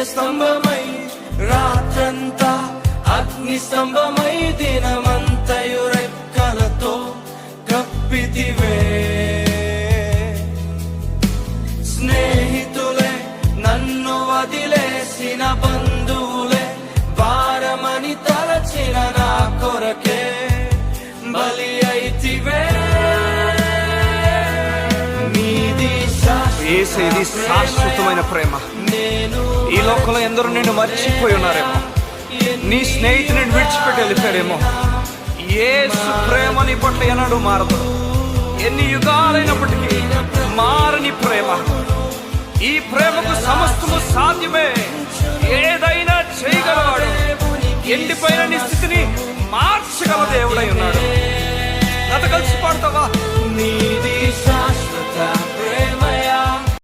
స్తంభమై, రాత్రంతా అగ్ని స్తంభమై, దినమంతయు రెక్కలతో కప్పితివే. స్నేహితులే నన్ను వదిలేసిన బంధువులే, భారమని తలచిన నా కొరకే బలి అయితివే. యేసేది శాశ్వతమైన ప్రేమ. ఈ లోకంలో ఎందరూ నిన్ను మర్చిపోయి ఉన్నారేమో, నీ స్నేహితుని విడిచిపెట్టి వెళ్ళిపోయారేమో. యేసు ప్రేమ నీ పట్ల ఎన్నడూ మారదు. ఎన్ని యుగాలైనప్పటికీ మారని ప్రేమ. ఈ ప్రేమకు సమస్తము సాధ్యమే. ఏదైనా చేయగలవాడు. ఎండిపోయిన నీ స్థితిని మార్చగల దేవుడై ఉన్నాడు. నాతో కలిసి పాడతావా? నీది శాశ్వత